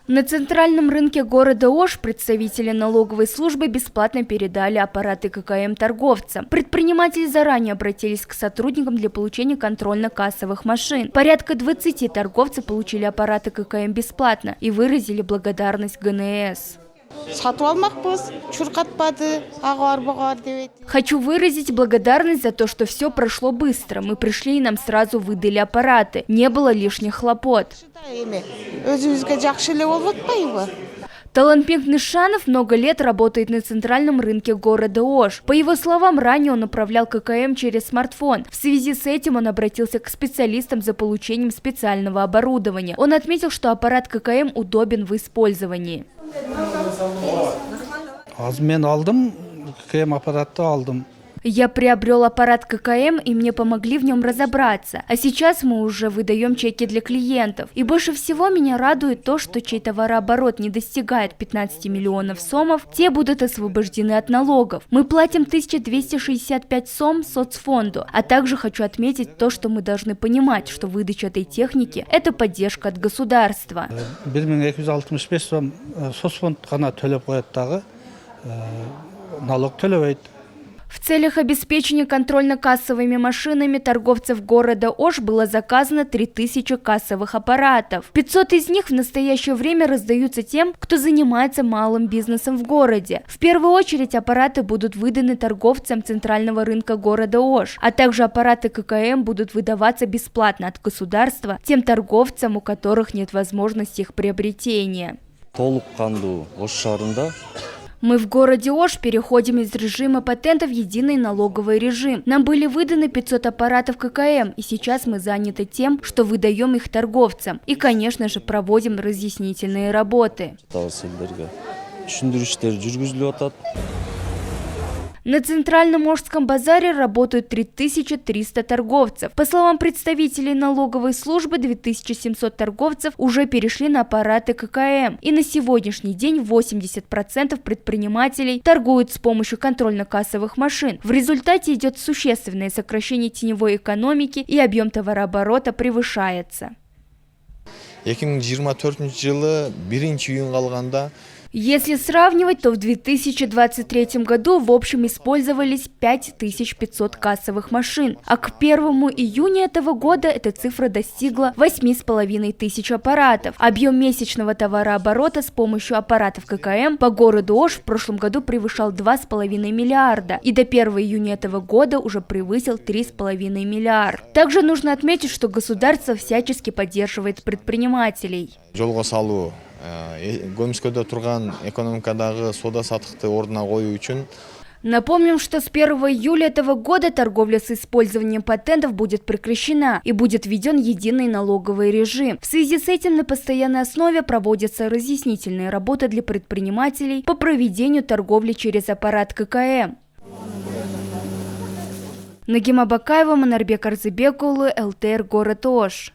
На центральном рынке города Ош представители налоговой службы бесплатно передали аппараты ККМ торговцам. Предприниматели заранее обратились к сотрудникам для получения контрольно-кассовых машин. Порядка 20 торговцев получили аппараты ККМ бесплатно и выразили благодарность ГНС. Хочу выразить благодарность за то, что все прошло быстро. Мы пришли и нам сразу выдали аппараты. Не было лишних хлопот. Талантбек Нышанов много лет работает на центральном рынке города Ош. По его словам, ранее он управлял ККМ через смартфон. В связи с этим он обратился к специалистам за получением специального оборудования. Он отметил, что аппарат ККМ удобен в использовании. Я приобрел аппарат ККМ, и мне помогли в нем разобраться. А сейчас мы уже выдаем чеки для клиентов. И больше всего меня радует то, что чей товарооборот не достигает 15 миллионов сомов, те будут освобождены от налогов. Мы платим 1265 сом соцфонду. А также хочу отметить то, что мы должны понимать, что выдача этой техники – это поддержка от государства. 1265 сом соцфонд ғана төлеп қояды дағы, налог төлебейді. В целях обеспечения контрольно-кассовыми машинами торговцев города Ош было заказано 3000 кассовых аппаратов. 500 из них в настоящее время раздаются тем, кто занимается малым бизнесом в городе. В первую очередь аппараты будут выданы торговцам центрального рынка города Ош, а также аппараты ККМ будут выдаваться бесплатно от государства тем торговцам, у которых нет возможности их приобретения. Мы в городе Ош переходим из режима патента в единый налоговый режим. Нам были выданы 500 аппаратов ККМ, и сейчас мы заняты тем, что выдаем их торговцам. И, конечно же, проводим разъяснительные работы. На центральном Ошском базаре работают 3300 торговцев. По словам представителей налоговой службы, 2700 торговцев уже перешли на аппараты ККМ. И на сегодняшний день 80% предпринимателей торгуют с помощью контрольно-кассовых машин. В результате идет существенное сокращение теневой экономики, и объем товарооборота превышается. 2024 жылы 1-июнь қалғанда Если сравнивать, то в 2023 году в общем использовались 5500 кассовых машин, а к 1 июня этого года эта цифра достигла 8500 аппаратов. Объем месячного товарооборота с помощью аппаратов ККМ по городу Ош в прошлом году превышал 2,5 миллиарда и до 1 июня этого года уже превысил 3,5 миллиарда. Также нужно отметить, что государство всячески поддерживает предпринимателей. Гомскөдө турган экономикадагы сода-саттыкты ордуна коюу үчүн. Напомним, что с 1 июля этого года торговля с использованием патентов будет прекращена и будет введен единый налоговый режим. В связи с этим на постоянной основе проводятся разъяснительные работы для предпринимателей по проведению торговли через аппарат ККМ. Нагима Бакаева, Манарбек Арзыбек улы, ЛТР, город Ош.